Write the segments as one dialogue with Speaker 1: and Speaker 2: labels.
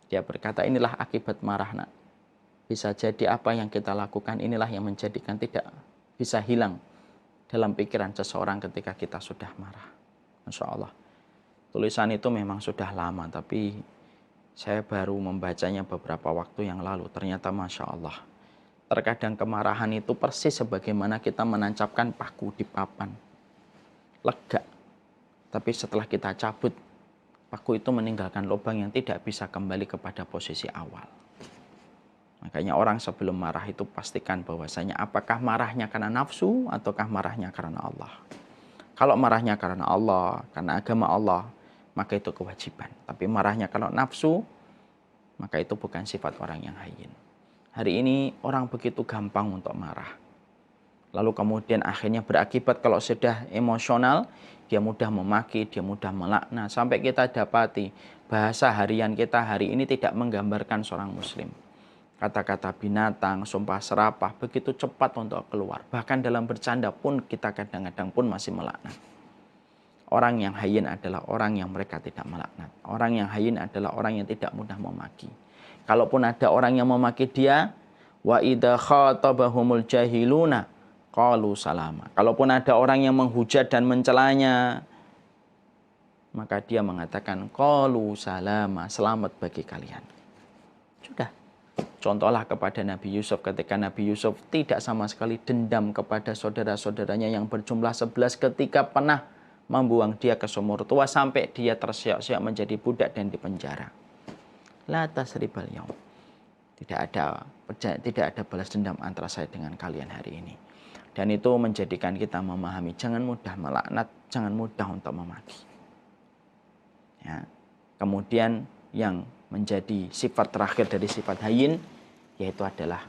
Speaker 1: Dia berkata, inilah akibat marah, nak. Bisa jadi apa yang kita lakukan inilah yang menjadikan tidak bisa hilang dalam pikiran seseorang ketika kita sudah marah. Masya Allah. Tulisan itu memang sudah lama, tapi saya baru membacanya beberapa waktu yang lalu. Ternyata Masya Allah. Terkadang kemarahan itu persis sebagaimana kita menancapkan paku di papan. Lega. Tapi setelah kita cabut, paku itu meninggalkan lubang yang tidak bisa kembali kepada posisi awal. Makanya orang sebelum marah itu pastikan bahwasanya apakah marahnya karena nafsu ataukah marahnya karena Allah. Kalau marahnya karena Allah, karena agama Allah, maka itu kewajiban. Tapi marahnya kalau nafsu, maka itu bukan sifat orang yang hayyin. Hari ini orang begitu gampang untuk marah. Lalu kemudian akhirnya berakibat kalau sudah emosional, dia mudah memaki, dia mudah melaknat. Sampai kita dapati bahasa harian kita hari ini tidak menggambarkan seorang muslim. Kata-kata binatang, sumpah serapah begitu cepat untuk keluar. Bahkan dalam bercanda pun kita kadang-kadang pun masih melaknat. Orang yang hayyin adalah orang yang mereka tidak melaknat. Orang yang hayyin adalah orang yang tidak mudah memaki. Kalaupun ada orang yang memaki dia, wa idza khatabahumul jahiluna qalu salama. Kalaupun ada orang yang menghujat dan mencelanya, maka dia mengatakan qalu salama, selamat bagi kalian. Sudah. Contohlah kepada Nabi Yusuf ketika Nabi Yusuf tidak sama sekali dendam kepada saudara-saudaranya yang berjumlah 11 ketika pernah membuang dia ke sumur tua sampai dia tersiak-siak menjadi budak dan dipenjara. La tasribal yaum. Tidak ada balas dendam antara saya dengan kalian hari ini. Dan itu menjadikan kita memahami jangan mudah melaknat, jangan mudah untuk memaki. Ya. Kemudian yang menjadi sifat terakhir dari sifat hayyin yaitu adalah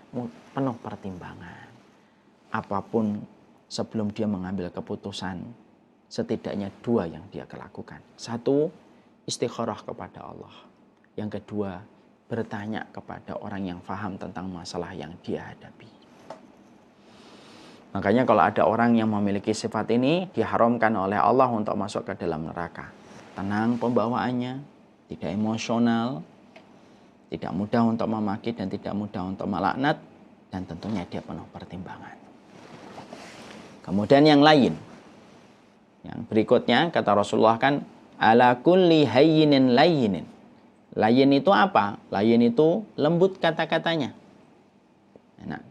Speaker 1: penuh pertimbangan. Apapun sebelum dia mengambil keputusan, setidaknya dua yang dia lakukan. Satu, istikharah kepada Allah. Yang kedua, bertanya kepada orang yang faham tentang masalah yang dia hadapi. Makanya kalau ada orang yang memiliki sifat ini, diharamkan oleh Allah untuk masuk ke dalam neraka. Tenang pembawaannya, tidak emosional, tidak mudah untuk memaki dan tidak mudah untuk melaknat, dan tentunya dia penuh pertimbangan. Kemudian yang lain, yang berikutnya kata Rasulullah kan, ala kulli hayyinin layyinin. Layyin itu apa? Layyin itu lembut kata-katanya. Nah,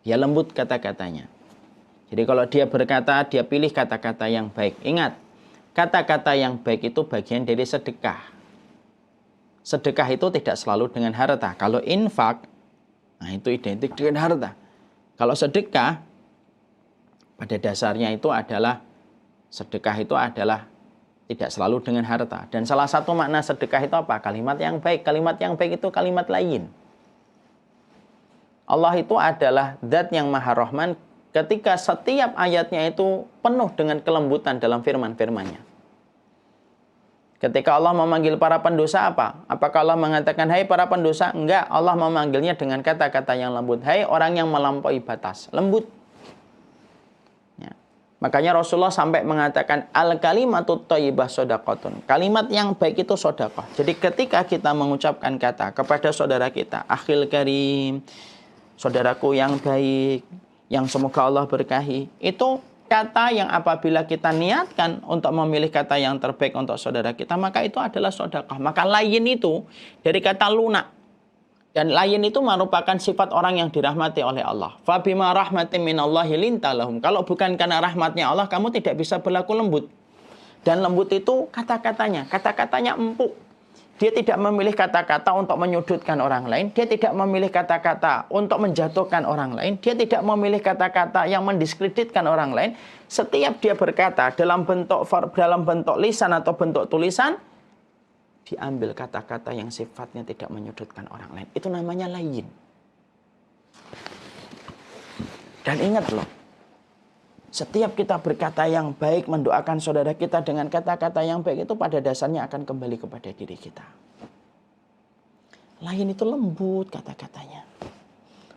Speaker 1: dia lembut kata-katanya. Jadi kalau dia berkata, dia pilih kata-kata yang baik. Ingat, kata-kata yang baik itu bagian dari sedekah. Sedekah itu tidak selalu dengan harta. Kalau infak, nah itu identik dengan harta. Kalau sedekah, pada dasarnya itu adalah, sedekah itu adalah tidak selalu dengan harta. Dan salah satu makna sedekah itu apa? Kalimat yang baik. Kalimat yang baik itu kalimat layyin. Allah itu adalah zat yang maha rahman ketika setiap ayatnya itu penuh dengan kelembutan dalam firman-firmannya. Ketika Allah memanggil para pendosa apa? Apakah Allah mengatakan, hai para pendosa? Enggak, Allah memanggilnya dengan kata-kata yang lembut. Hai orang yang melampaui batas. Lembut. Ya. Makanya Rasulullah sampai mengatakan, al-kalimatut thayyibah shadaqatun. Kalimat yang baik itu sedekah. Jadi ketika kita mengucapkan kata kepada saudara kita, akhil karim, saudaraku yang baik, yang semoga Allah berkahi, itu kata yang apabila kita niatkan untuk memilih kata yang terbaik untuk saudara kita, maka itu adalah sedekah. Maka layyin itu dari kata lunak. Dan layyin itu merupakan sifat orang yang dirahmati oleh Allah. Fabima rahmatin minallahi linta lahum. Kalau bukan karena rahmatnya Allah, kamu tidak bisa berlaku lembut. Dan lembut itu kata-katanya. Kata-katanya empuk. Dia tidak memilih kata-kata untuk menyudutkan orang lain. Dia tidak memilih kata-kata untuk menjatuhkan orang lain. Dia tidak memilih kata-kata yang mendiskreditkan orang lain. Setiap dia berkata dalam bentuk lisan atau bentuk tulisan, diambil kata-kata yang sifatnya tidak menyudutkan orang lain. Itu namanya layyin. Dan ingat loh, setiap kita berkata yang baik, mendoakan saudara kita dengan kata-kata yang baik, itu pada dasarnya akan kembali kepada diri kita. Layyin itu lembut kata-katanya.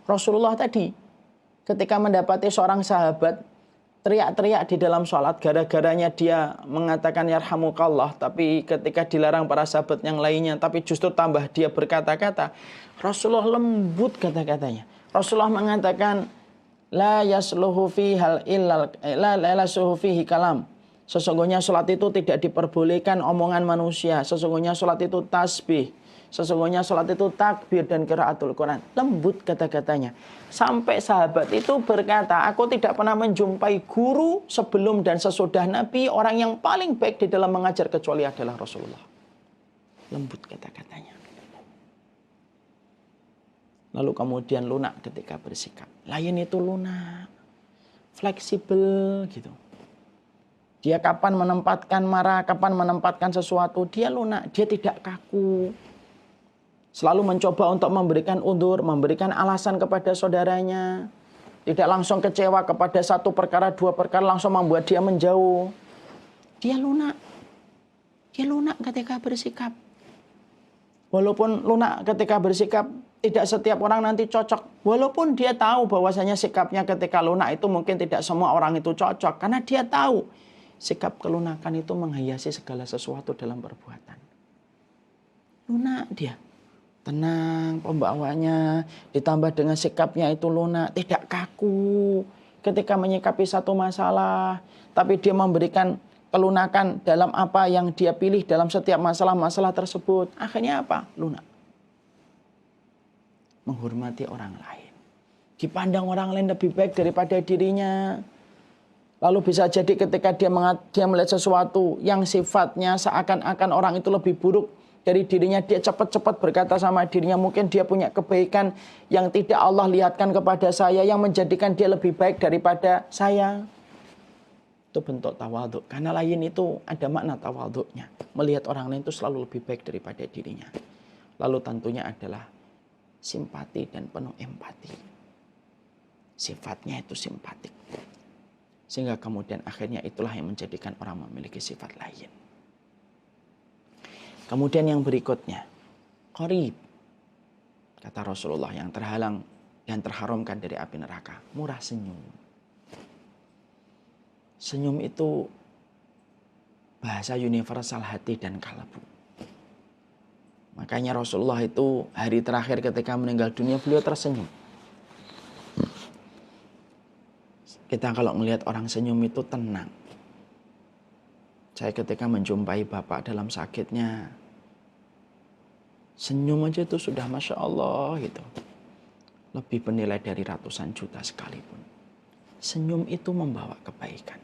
Speaker 1: Rasulullah tadi ketika mendapati seorang sahabat teriak-teriak di dalam sholat, gara-garanya dia mengatakan yarhamukallah, tapi ketika dilarang para sahabat yang lainnya, tapi justru tambah dia berkata-kata, Rasulullah lembut kata-katanya. Rasulullah mengatakan, la yasluhu fihal illal la yasluhu fihi kalam. Sesungguhnya sholat itu tidak diperbolehkan omongan manusia. Sesungguhnya sholat itu tasbih. Sesungguhnya sholat itu takbir dan qiraatul Quran. Lembut kata-katanya. Sampai sahabat itu berkata, aku tidak pernah menjumpai guru sebelum dan sesudah Nabi, orang yang paling baik di dalam mengajar kecuali adalah Rasulullah. Lembut kata-katanya. Lalu kemudian lunak ketika bersikap. Lain itu lunak. Fleksibel gitu. Dia kapan menempatkan marah, kapan menempatkan sesuatu, dia lunak, dia tidak kaku. Selalu mencoba untuk memberikan undur, memberikan alasan kepada saudaranya. Tidak langsung kecewa kepada satu perkara, dua perkara, langsung membuat dia menjauh. Dia lunak. Dia lunak ketika bersikap. Walaupun lunak ketika bersikap, tidak setiap orang nanti cocok. Walaupun dia tahu bahwasanya sikapnya ketika lunak itu mungkin tidak semua orang itu cocok. Karena dia tahu sikap kelunakan itu menghiasi segala sesuatu dalam perbuatan. Lunak dia. Tenang pembawaannya. Ditambah dengan sikapnya itu lunak. Tidak kaku ketika menyikapi satu masalah. Tapi dia memberikan kelunakan dalam apa yang dia pilih dalam setiap masalah-masalah tersebut. Akhirnya apa? Lunak. Menghormati orang lain. Dipandang orang lain lebih baik daripada dirinya. Lalu bisa jadi ketika dia melihat sesuatu yang sifatnya seakan-akan orang itu lebih buruk dari dirinya, dia cepat-cepat berkata sama dirinya, mungkin dia punya kebaikan yang tidak Allah lihatkan kepada saya, yang menjadikan dia lebih baik daripada saya. Itu bentuk tawadhu. Karena lain itu ada makna tawadhunya. Melihat orang lain itu selalu lebih baik daripada dirinya. Lalu tentunya adalah simpati dan penuh empati. Sifatnya itu simpatik. Sehingga kemudian akhirnya itulah yang menjadikan orang memiliki sifat lain. Kemudian yang berikutnya, qarib. Kata Rasulullah, yang terhalang dan terharamkan dari api neraka, murah senyum. Senyum itu bahasa universal hati dan kalbu. Makanya Rasulullah itu hari terakhir ketika meninggal dunia, beliau tersenyum. Kita kalau melihat orang senyum itu tenang. Saya ketika menjumpai bapak dalam sakitnya, senyum aja itu sudah Masya Allah gitu. Lebih bernilai dari ratusan juta sekalipun. Senyum itu membawa kebaikan.